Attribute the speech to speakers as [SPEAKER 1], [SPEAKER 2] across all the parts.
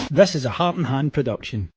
[SPEAKER 1] This is a Heart and Hand production.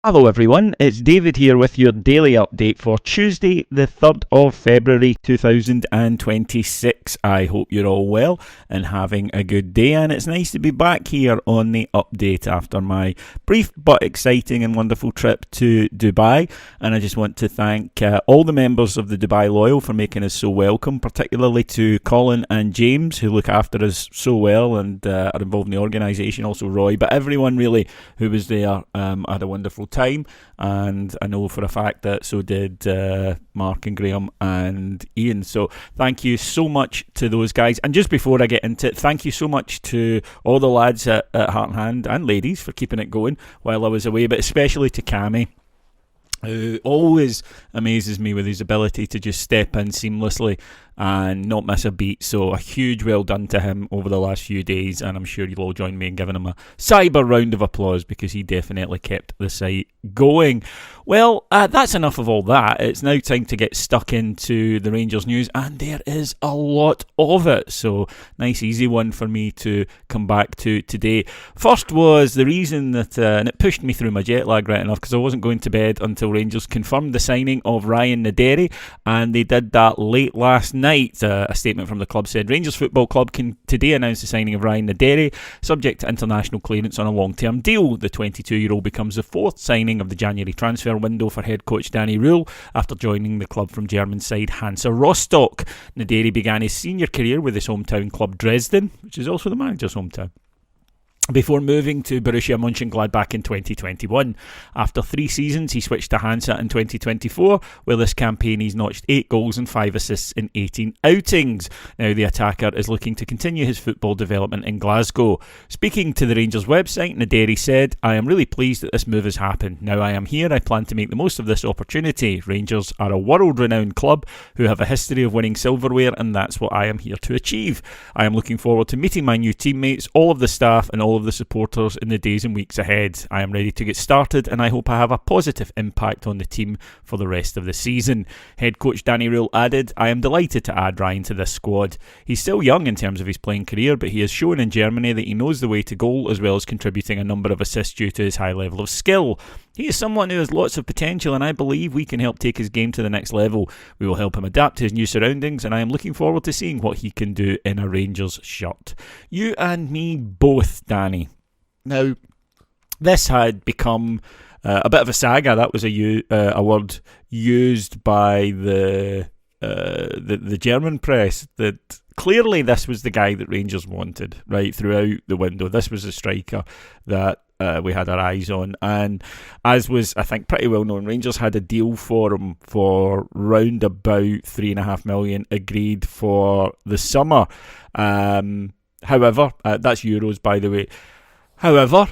[SPEAKER 2] Hello everyone, it's David here with your daily update for Tuesday the 3rd of February 2026. I hope you're all well and having a good day, and it's nice to be back here on the update after my brief but exciting and wonderful trip to Dubai. And I just want to thank all the members of the Dubai Loyal for making us so welcome, particularly to Colin and James, who look after us so well and are involved in the organisation, also Roy, but everyone really who was there had a wonderful time, and I know for a fact that so did Mark and Graham and Ian. So thank you so much to those guys. And just before I get into it, thank you so much to all the lads at Heart and Hand and ladies for keeping it going while I was away, but especially to Cammy, who always amazes me with his ability to just step in seamlessly and not miss a beat. So a huge well done to him over the last few days, and I'm sure you'll all join me in giving him a cyber round of applause because he definitely kept the site going. Well, that's enough of all that. It's now time to get stuck into the Rangers news, and there is a lot of it, so nice easy one for me to come back to today. First was the reason that, and it pushed me through my jet lag right enough, because I wasn't going to bed until Rangers confirmed the signing of Ryan Naderi, and they did that late last night. A statement from the club said Rangers Football Club can today announce the signing of Ryan Naderi, subject to international clearance on a long-term deal. The 22-year-old becomes the fourth signing of the January transfer window for head coach Danny Rohl after joining the club from German side Hansa Rostock. Naderi began his senior career with his hometown club Dresden, which is also the manager's hometown, before moving to Borussia Mönchengladbach in 2021. After 3 seasons, he switched to Hansa in 2024, where this campaign he's notched 8 goals and 5 assists in 18 outings. Now the attacker is looking to continue his football development in Glasgow. Speaking to the Rangers website, Naderi said, "I am really pleased that this move has happened. Now I am here, I plan to make the most of this opportunity. Rangers are a world-renowned club who have a history of winning silverware, and that's what I am here to achieve. I am looking forward to meeting my new teammates, all of the staff and all of the supporters in the days and weeks ahead. I am ready to get started, and I hope I have a positive impact on the team for the rest of the season." Head coach Danny Rohl added, "I am delighted to add Ryan to this squad. He's still young in terms of his playing career, but he has shown in Germany that he knows the way to goal, as well as contributing a number of assists due to his high level of skill. He is someone who has lots of potential, and I believe we can help take his game to the next level. We will help him adapt to his new surroundings, and I am looking forward to seeing what he can do in a Rangers shirt." You and me both, Danny. Now, this had become a bit of a saga. That was a word used by the German press, that clearly this was the guy that Rangers wanted right throughout the window. This was the striker that we had our eyes on, and as was, I think, pretty well known, Rangers had a deal for him for round about $3.5 million agreed for the summer. However, that's euros, by the way. However,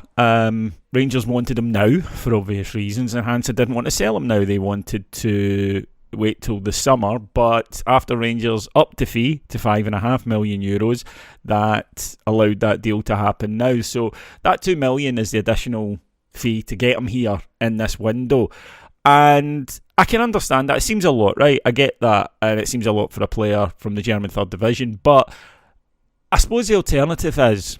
[SPEAKER 2] Rangers wanted him now for obvious reasons, and Hansa didn't want to sell him now. They wanted to wait till the summer, but after Rangers upped the fee to €5.5 million, that allowed that deal to happen now. So that $2 million is the additional fee to get him here in this window. And I can understand that. It seems a lot, right? I get that, and it seems a lot for a player from the German third division, but I suppose the alternative is,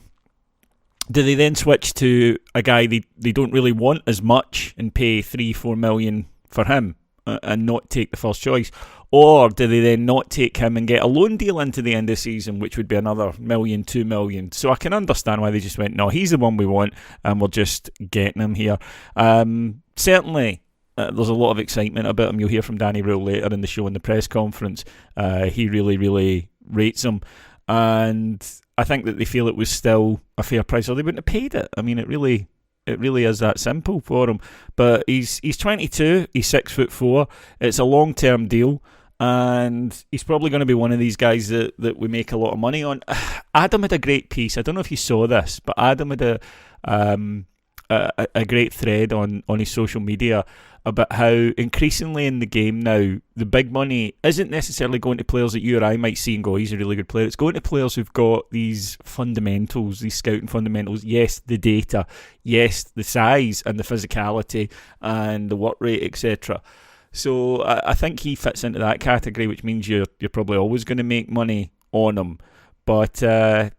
[SPEAKER 2] do they then switch to a guy they don't really want as much and pay $3-4 million for him and not take the first choice? Or do they then not take him and get a loan deal into the end of the season, which would be another $1 million, $2 million? So I can understand why they just went, no, he's the one we want, and we're just getting him here. Certainly, there's a lot of excitement about him. You'll hear from Danny Rohl later in the show in the press conference. He really, really rates him. And I think that they feel it was still a fair price, or they wouldn't have paid it. I mean, it really is that simple for him. But he's 22, he's 6'4". It's a long-term deal, and he's probably going to be one of these guys that we make a lot of money on. Adam had a great piece. I don't know if you saw this, but Adam had a great thread on his social media about how increasingly in the game now, the big money isn't necessarily going to players that you or I might see and go, he's a really good player. It's going to players who've got these fundamentals, these scouting fundamentals. Yes, the data. Yes, the size and the physicality and the work rate, etc. So I think he fits into that category, which means you're probably always going to make money on him. But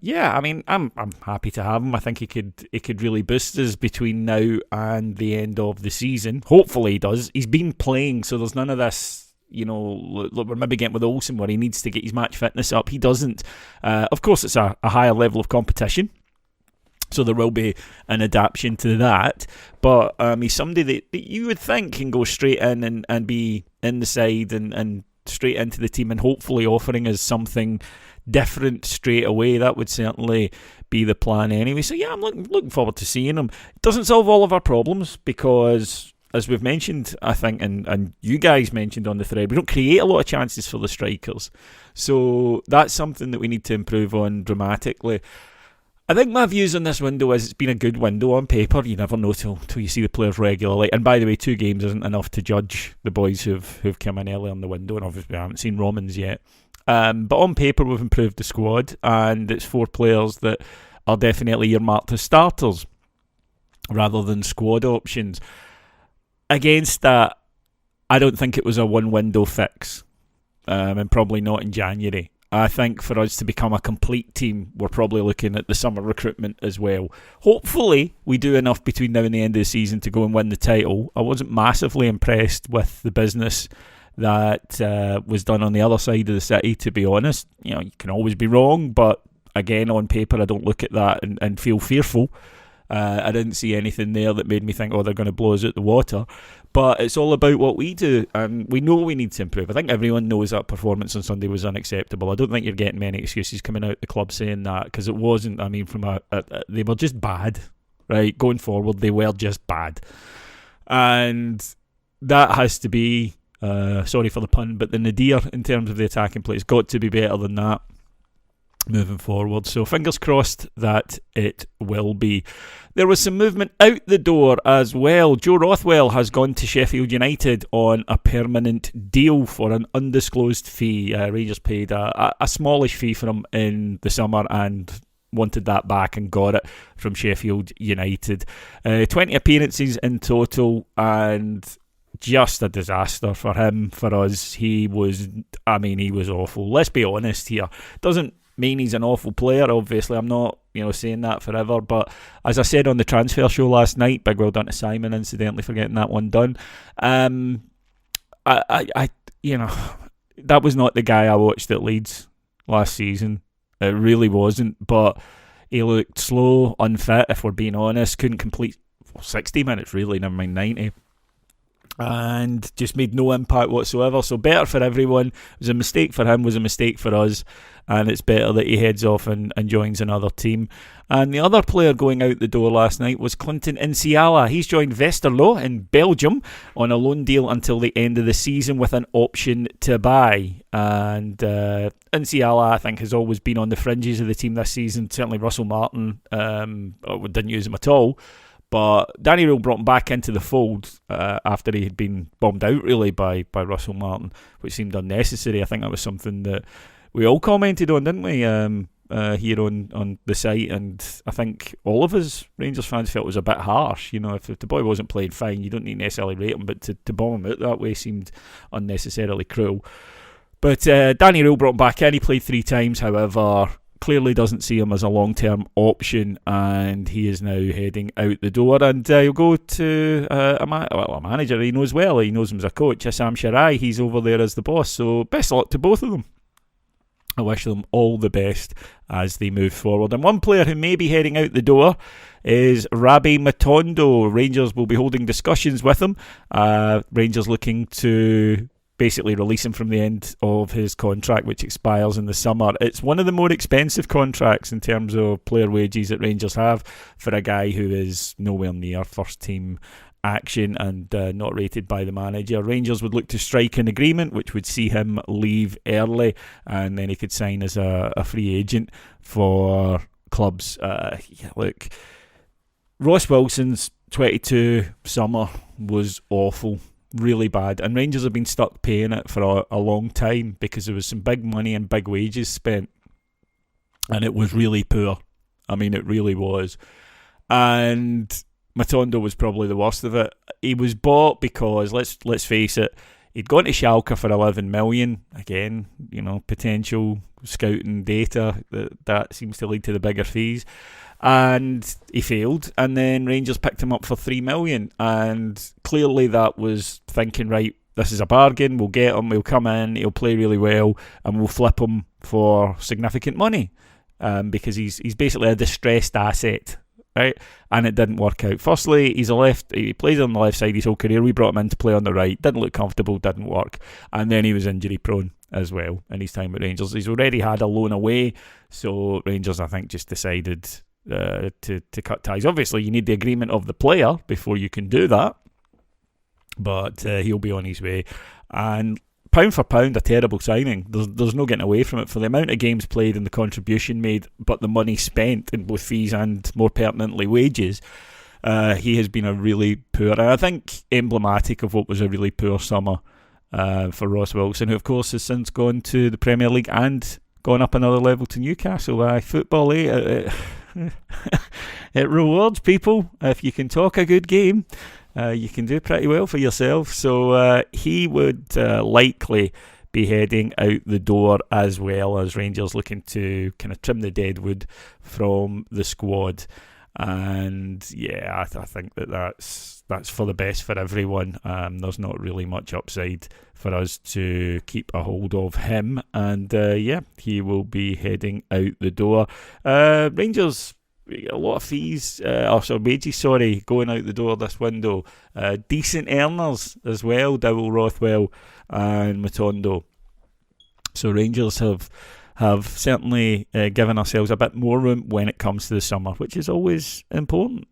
[SPEAKER 2] yeah, I mean, I'm happy to have him. I think he could really boost us between now and the end of the season. Hopefully he does. He's been playing, so there's none of this, look, we're maybe getting with Olsen where he needs to get his match fitness up. He doesn't. Of course, it's a higher level of competition, so there will be an adaptation to that. But he's somebody that you would think can go straight in and be in the side and straight into the team and hopefully offering us something different straight away. That would certainly be the plan anyway. So yeah, I'm looking forward to seeing him. It doesn't solve all of our problems because, as we've mentioned, I think, and you guys mentioned on the thread, we don't create a lot of chances for the strikers. So that's something that we need to improve on dramatically. I think my views on this window is it's been a good window on paper. You never know till you see the players regularly. And by the way, 2 games isn't enough to judge the boys who've come in early on the window, and obviously I haven't seen Romans yet. But on paper, we've improved the squad, and it's 4 players that are definitely earmarked as starters rather than squad options. Against that, I don't think it was a one-window fix, and probably not in January. I think for us to become a complete team, we're probably looking at the summer recruitment as well. Hopefully, we do enough between now and the end of the season to go and win the title. I wasn't massively impressed with the business that was done on the other side of the city, to be honest. You can always be wrong, but again, on paper, I don't look at that and feel fearful. I didn't see anything there that made me think, they're going to blow us out the water. But it's all about what we do, and we know we need to improve. I think everyone knows that performance on Sunday was unacceptable. I don't think you're getting many excuses coming out the club saying that, because it wasn't. I mean, they were just bad, right? Going forward, they were just bad. And that has to be, sorry for the pun, but the nadir in terms of the attacking play has got to be better than that moving forward. So fingers crossed that it will be. There was some movement out the door as well. Joe Rothwell has gone to Sheffield United on a permanent deal for an undisclosed fee. Rangers paid a smallish fee for him in the summer and wanted that back and got it from Sheffield United. 20 appearances in total, and just a disaster for him, for us. He was awful. Let's be honest here. Doesn't mean he's an awful player, obviously. I'm not, saying that forever. But as I said on the transfer show last night, big well done to Simon, incidentally, for getting that one done. That was not the guy I watched at Leeds last season. It really wasn't. But he looked slow, unfit, if we're being honest. Couldn't complete 60 minutes, really, never mind 90. And just made no impact whatsoever. So better for everyone. It was a mistake for him, was a mistake for us, and it's better that he heads off and joins another team. And the other player going out the door last night was Rothwell and Nsiala. He's joined Westerlo in Belgium on a loan deal until the end of the season with an option to buy. And Nsiala, I think, has always been on the fringes of the team this season. Certainly Russell Martin didn't use him at all. But Danny Rohl brought him back into the fold after he had been bombed out, really, by Russell Martin, which seemed unnecessary. I think that was something that we all commented on, didn't we, here on the site? And I think all of us Rangers fans felt it was a bit harsh. If the boy wasn't playing fine, you don't need to necessarily rate him, but to bomb him out that way seemed unnecessarily cruel. But Danny Rohl brought him back in. He played 3 times, however. Clearly doesn't see him as a long-term option, and he is now heading out the door. And he'll go to a manager he knows well. He knows him as a coach, Sam Shirai. He's over there as the boss. So best of luck to both of them. I wish them all the best as they move forward. And one player who may be heading out the door is Rabbi Matondo. Rangers will be holding discussions with him. Rangers looking to basically release him from the end of his contract, which expires in the summer. It's one of the more expensive contracts in terms of player wages that Rangers have for a guy who is nowhere near first team action and not rated by the manager. Rangers would look to strike an agreement which would see him leave early, and then he could sign as a free agent for clubs. Look, Ross Wilson's 22 summer was awful, really bad, and Rangers have been stuck paying it for a long time because there was some big money and big wages spent, and it was really poor. I mean, it really was. And Matondo was probably the worst of it. He was bought because, let's face it, he'd gone to Schalke for 11 million. Again, potential scouting data that seems to lead to the bigger fees. And he failed, and then Rangers picked him up for 3 million, and clearly that was thinking, right, this is a bargain, we'll get him, he'll come in, he'll play really well, and we'll flip him for significant money, because he's basically a distressed asset, right? And it didn't work out. Firstly, he played on the left side his whole career. We brought him in to play on the right, didn't look comfortable, didn't work, and then he was injury prone as well in his time at Rangers. He's already had a loan away, so Rangers, I think, just decided to cut ties. Obviously, you need the agreement of the player before you can do that, but he'll be on his way. And pound for pound, a terrible signing. There's no getting away from it. For the amount of games played and the contribution made, but the money spent in both fees and, more pertinently, wages, he has been a really poor, and I think emblematic of what was a really poor summer for Ross Wilson, who of course has since gone to the Premier League and gone up another level to Newcastle. Football, it rewards people. If you can talk a good game, you can do pretty well for yourself. So he would likely be heading out the door, as well as Rangers looking to kind of trim the deadwood from the squad. And yeah, I think that's for the best for everyone. There's not really much upside for us to keep a hold of him, and he will be heading out the door. Rangers, a lot of fees, wages, going out the door this window. Decent earners as well, Dowell, Rothwell and Matondo. So Rangers have certainly given ourselves a bit more room when it comes to the summer, which is always important.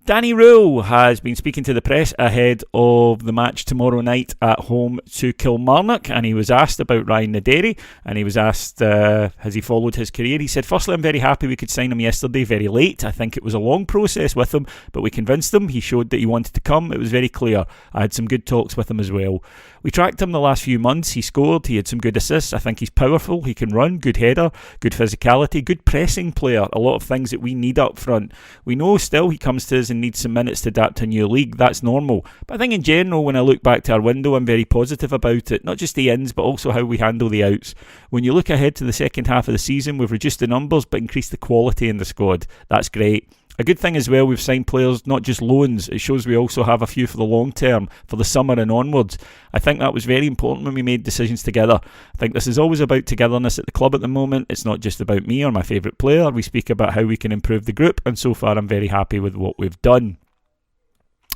[SPEAKER 2] Danny Rohl has been speaking to the press ahead of the match tomorrow night at home to Kilmarnock, and he was asked about Ryan Naderi, and he was asked, has he followed his career? He said, firstly, I'm very happy we could sign him yesterday, very late. I think it was a long process with him, but we convinced him. He showed that he wanted to come. It was very clear. I had some good talks with him as well. We tracked him the last few months. He scored. He had some good assists. I think he's powerful. He can run. Good header. Good physicality. Good pressing player. A lot of things that we need up front. We know still he comes to us and needs some minutes to adapt to a new league. That's normal. But I think in general, when I look back to our window, I'm very positive about it. Not just the ins, but also how we handle the outs. When you look ahead to the second half of the season, we've reduced the numbers but increased the quality in the squad. That's great. A good thing as well, we've signed players, not just loans. It shows we also have a few for the long term, for the summer and onwards. I think that was very important when we made decisions together. I think this is always about togetherness at the club at the moment. It's not just about me or my favourite player. We speak about how we can improve the group, and so far I'm very happy with what we've done.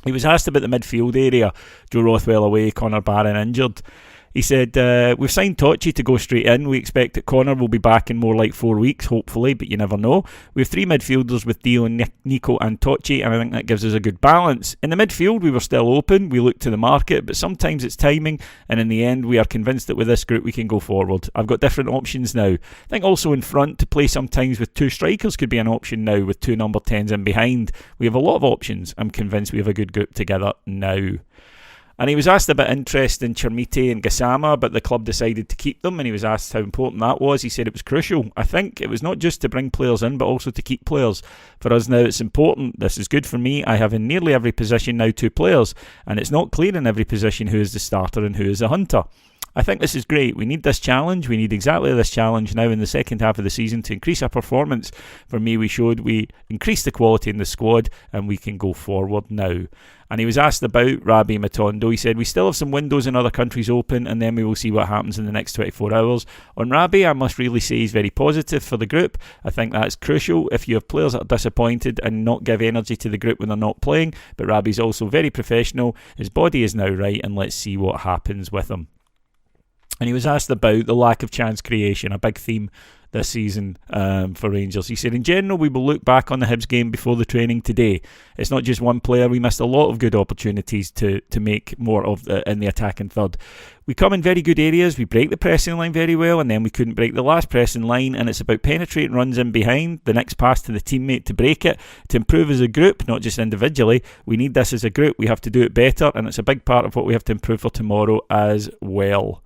[SPEAKER 2] He was asked about the midfield area. Joe Rothwell away, Connor Barron injured. He said, we've signed Tody to go straight in. We expect that Connor will be back in more like 4 weeks, hopefully, but you never know. We have three midfielders with Dio, Nico and Tody, and I think that gives us a good balance. In the midfield, we were still open. We looked to the market, but sometimes it's timing, and in the end, we are convinced that with this group, we can go forward. I've got different options now. I think also in front, to play sometimes with two strikers could be an option now, with two number 10s in behind. We have a lot of options. I'm convinced we have a good group together now. And he was asked about interest in Chermite and Gassama, but the club decided to keep them, and he was asked how important that was. He said it was crucial. I think it was not just to bring players in, but also to keep players. For us now, it's important. This is good for me. I have in nearly every position now 2 players, and it's not clear in every position who is the starter and who is the hunter. I think this is great. We need this challenge. We need exactly this challenge now in the second half of the season to increase our performance. For me, we showed we increased the quality in the squad, and we can go forward now. And he was asked about Rabi Matondo. He said, we still have some windows in other countries open, and then we will see what happens in the next 24 hours. On Rabi, I must really say he's very positive for the group. I think that's crucial if you have players that are disappointed and not give energy to the group when they're not playing. But Rabi's also very professional. His body is now right, and let's see what happens with him. And he was asked about the lack of chance creation, a big theme this season for Rangers. He said, in general, we will look back on the Hibs game before the training today. It's not just one player. We missed a lot of good opportunities to make more of in the attacking third. We come in very good areas. We break the pressing line very well, and then we couldn't break the last pressing line. And it's about penetrating runs in behind, the next pass to the teammate to break it, to improve as a group, not just individually. We need this as a group. We have to do it better, and it's a big part of what we have to improve for tomorrow as well.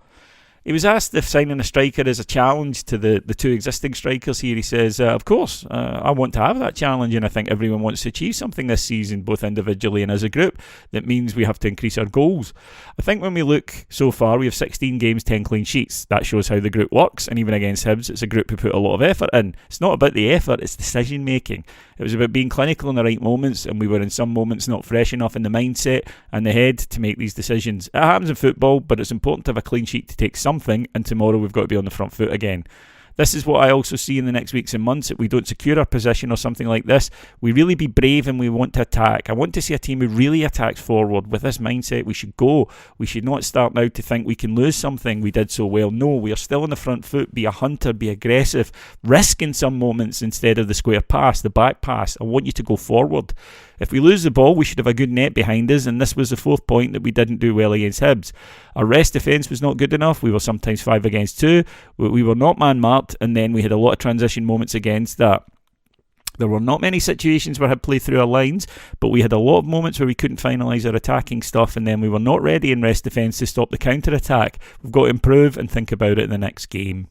[SPEAKER 2] He was asked if signing a striker is a challenge to the two existing strikers here. He says, of course, I want to have that challenge, and I think everyone wants to achieve something this season, both individually and as a group. That means we have to increase our goals. I think when we look so far, we have 16 games, 10 clean sheets. That shows how the group works, and even against Hibs, it's a group who put a lot of effort in. It's not about the effort, it's decision making. It was about being clinical in the right moments, and we were in some moments not fresh enough in the mindset and the head to make these decisions. It happens in football, but it's important to have a clean sheet to take something, and tomorrow we've got to be on the front foot again. This is what I also see in the next weeks and months. If we don't secure our position or something like this, we really be brave and we want to attack. I want to see a team who really attacks forward with this mindset. We should go. We should not start now to think we can lose something we did so well. No, we are still on the front foot. Be a hunter, be aggressive, risk in some moments instead of the square pass, the back pass. I want you to go forward. If we lose the ball, we should have a good net behind us, and this was the fourth point that we didn't do well against Hibs. Our rest defence was not good enough. We were sometimes 5 against 2. We were not man-marked, and then we had a lot of transition moments against that. There were not many situations where Hibs played through our lines, but we had a lot of moments where we couldn't finalise our attacking stuff, and then we were not ready in rest defence to stop the counter-attack. We've got to improve and think about it in the next game.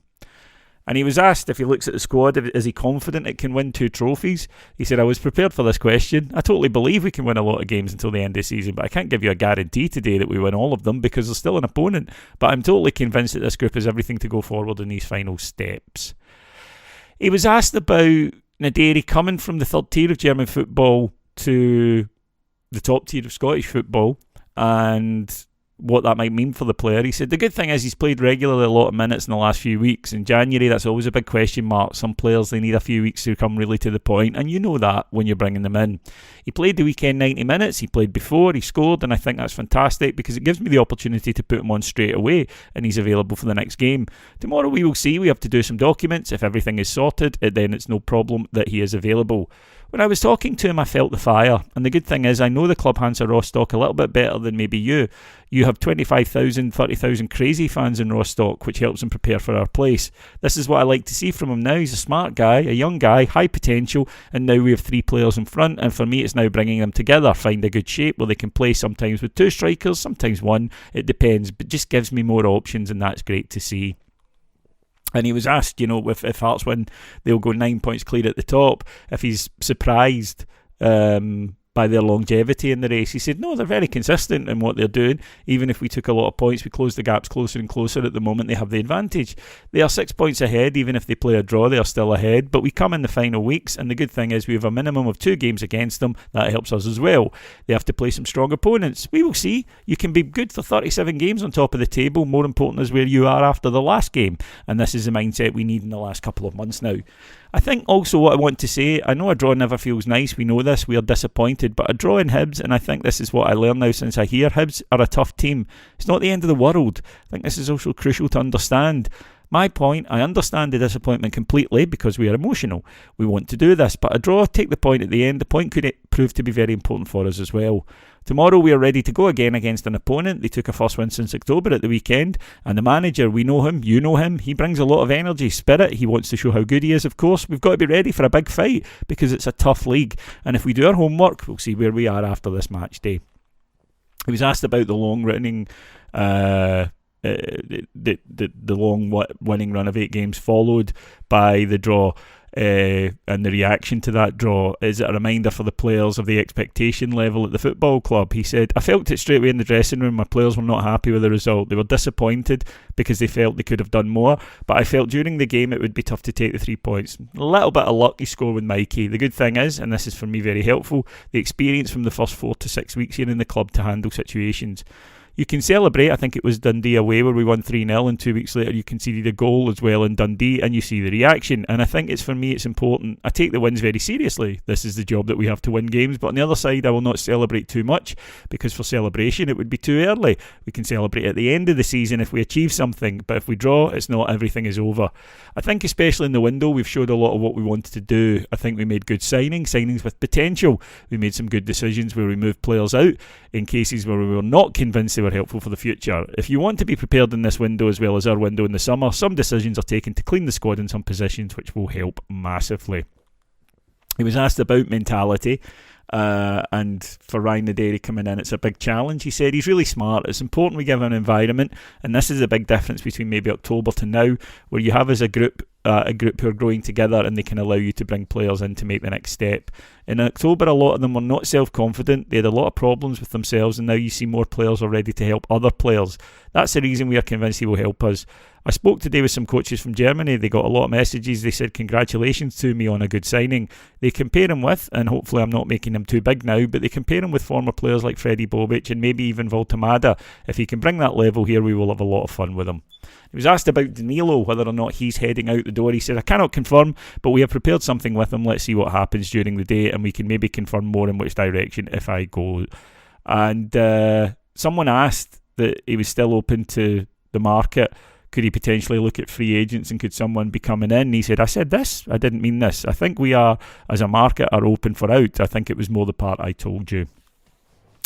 [SPEAKER 2] And he was asked if he looks at the squad, is he confident it can win 2 trophies? He said, I was prepared for this question. I totally believe we can win a lot of games until the end of the season, but I can't give you a guarantee today that we win all of them because there's still an opponent. But I'm totally convinced that this group has everything to go forward in these final steps. He was asked about Naderi coming from the third tier of German football to the top tier of Scottish football and what that might mean for the player. He said the good thing is he's played regularly a lot of minutes in the last few weeks. In January, that's always a big question mark. Some players, they need a few weeks to come really to the point, and you know that when you're bringing them in. He played the weekend 90 minutes, he played before, he scored, and I think that's fantastic because it gives me the opportunity to put him on straight away, and he's available for the next game. Tomorrow we will see. We have to do some documents. If everything is sorted, then it's no problem that he is available. When I was talking to him, I felt the fire. And the good thing is, I know the club Hansa Rostock a little bit better than maybe you. You have 25,000, 30,000 crazy fans in Rostock, which helps him prepare for our place. This is what I like to see from him now. He's a smart guy, a young guy, high potential, and now we have 3 players in front. And for me, it's now bringing them together, find a good shape where they can play sometimes with 2 strikers, sometimes 1. It depends, but just gives me more options, and that's great to see. And he was asked, if Hearts win, they'll go 9 points clear at the top. If he's surprised by their longevity in the race, he said, no, they're very consistent in what they're doing. Even if we took a lot of points, we close the gaps closer and closer. At the moment, they have the advantage. They are 6 points ahead. Even if they play a draw, they are still ahead. But we come in the final weeks, and the good thing is we have a minimum of 2 games against them. That helps us as well. They have to play some strong opponents. We will see. You can be good for 37 games on top of the table. More important is where you are after the last game. And this is the mindset we need in the last couple of months now. I think also what I want to say, I know a draw never feels nice, we know this, we are disappointed, but a draw in Hibs, and I think this is what I learned now since I hear Hibs are a tough team. It's not the end of the world. I think this is also crucial to understand. My point, I understand the disappointment completely because we are emotional. We want to do this, but a draw, take the point at the end. The point could prove to be very important for us as well. Tomorrow we are ready to go again against an opponent. They took a first win since October at the weekend, and the manager, we know him, you know him, he brings a lot of energy, spirit, he wants to show how good he is. Of course, we've got to be ready for a big fight because it's a tough league, and if we do our homework, we'll see where we are after this match day. He was asked about the long running the long winning run of 8 games followed by the draw, and the reaction to that draw. Is it a reminder for the players of the expectation level at the football club? He said, I felt it straight away in the dressing room. My players were not happy with the result. They were disappointed because they felt they could have done more, but I felt during the game it would be tough to take the 3 points. A little bit of luck you score with Mikey. The good thing is, and this is for me very helpful, the experience from the first 4 to 6 weeks here in the club to handle situations. You can celebrate. I think it was Dundee away where we won 3-0 and 2 weeks later you conceded a goal as well in Dundee and you see the reaction. And I think for me it's important. I take the wins very seriously. This is the job that we have to win games. But on the other side, I will not celebrate too much because for celebration it would be too early. We can celebrate at the end of the season if we achieve something. But if we draw, it's not everything is over. I think especially in the window we've showed a lot of what we wanted to do. I think we made good signings with potential. We made some good decisions where we moved players out in cases where we were not convinced they were helpful for the future. If you want to be prepared in this window as well as our window in the summer, some decisions are taken to clean the squad in some positions which will help massively. He was asked about mentality. And for Ryan Naderi coming in, it's a big challenge. He said he's really smart. It's important we give him an environment, and this is a big difference between maybe October to now, where you have as a group who are growing together and they can allow you to bring players in to make the next step. In October, a lot of them were not self-confident. They had a lot of problems with themselves, and now you see more players are ready to help other players. That's the reason we are convinced he will help us. I spoke today with some coaches from Germany. They got a lot of messages. They said congratulations to me on a good signing. They compare him with, and hopefully I'm not making him too big now, but they compare him with former players like Freddie Bobic and maybe even Voltemada. If he can bring that level here, we will have a lot of fun with him. He was asked about Danilo, whether or not he's heading out the door. He said, I cannot confirm, but we have prepared something with him. Let's see what happens during the day, and we can maybe confirm more in which direction if I go. And someone asked that he was still open to the market. Could he potentially look at free agents and could someone be coming in? He said, I said this, I didn't mean this. I think we are, as a market, are open for out. I think it was more the part I told you.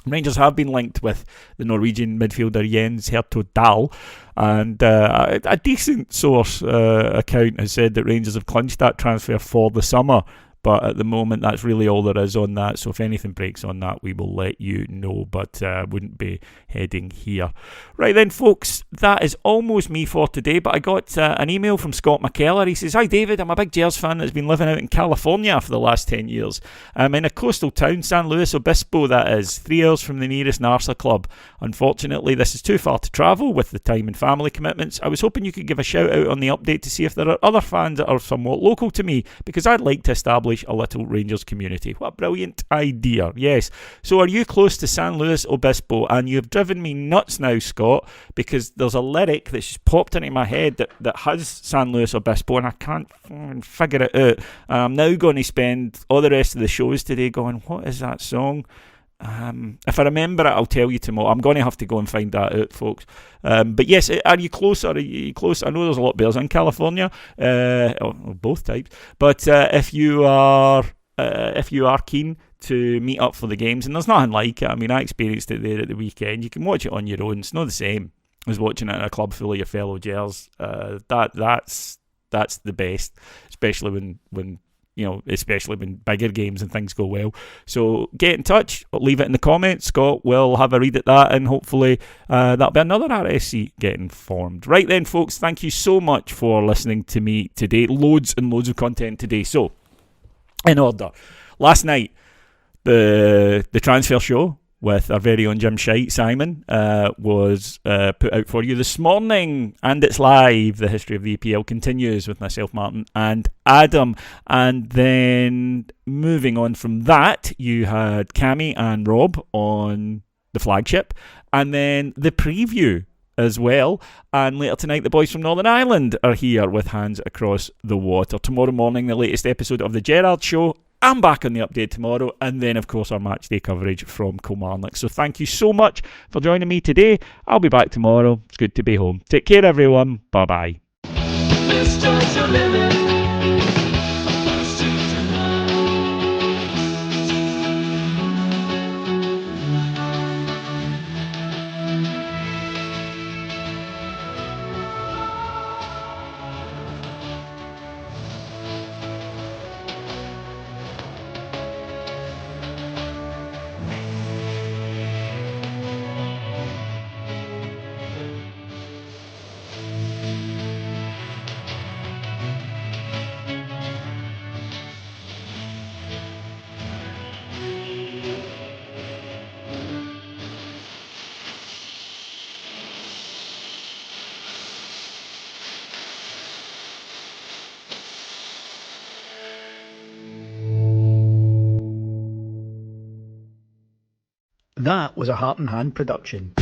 [SPEAKER 2] Rangers have been linked with the Norwegian midfielder Jens Hertog Dahl, and a decent source account has said that Rangers have clinched that transfer for the summer. But at the moment, that's really all there is on that. So if anything breaks on that, we will let you know. But wouldn't be heading here. Right then, folks, that is almost me for today. But I got an email from Scott McKellar. He says, Hi, David. I'm a big Jazz fan that's been living out in California for the last 10 years. I'm in a coastal town, San Luis Obispo, that is, 3 hours from the nearest NARSA club. Unfortunately, this is too far to travel with the time and family commitments. I was hoping you could give a shout out on the update to see if there are other fans that are somewhat local to me, because I'd like to establish a little Rangers community. What a brilliant idea. Yes. So are you close to San Luis Obispo? And you've driven me nuts now, Scott, because there's a lyric that's just popped into my head that has San Luis Obispo, and I can't figure it out. I'm now going to spend all the rest of the shows today going, what is that song? If I remember it, I'll tell you tomorrow. I'm going to have to go and find that out, folks. But yes, are you close? Are you close? I know there's a lot of bears in California, both types. But if you are keen to meet up for the games, and there's nothing like it. I mean, I experienced it there at the weekend. You can watch it on your own. It's not the same as watching it in a club full of your fellow Gers. That's the best, especially when especially when bigger games and things go well. So get in touch, leave it in the comments. Scott will have a read at that, and hopefully that'll be another RSC getting formed. Right then, folks, thank you so much for listening to me today. Loads and loads of content today. So, in order, last night, the transfer show with our very own Jim Shite, Simon, was put out for you this morning, and it's live. The history of the EPL continues with myself, Martin, and Adam. And then moving on from that, you had Cammy and Rob on the flagship, and then the preview as well. And later tonight, the boys from Northern Ireland are here with Hands Across the Water. Tomorrow morning, the latest episode of The Gerrard Show. I'm back on the update tomorrow, and then of course our match day coverage from Kilmarnock. So thank you so much for joining me today. I'll be back tomorrow. It's good to be home. Take care, everyone. Bye bye.
[SPEAKER 1] That was a Heart and Hand production.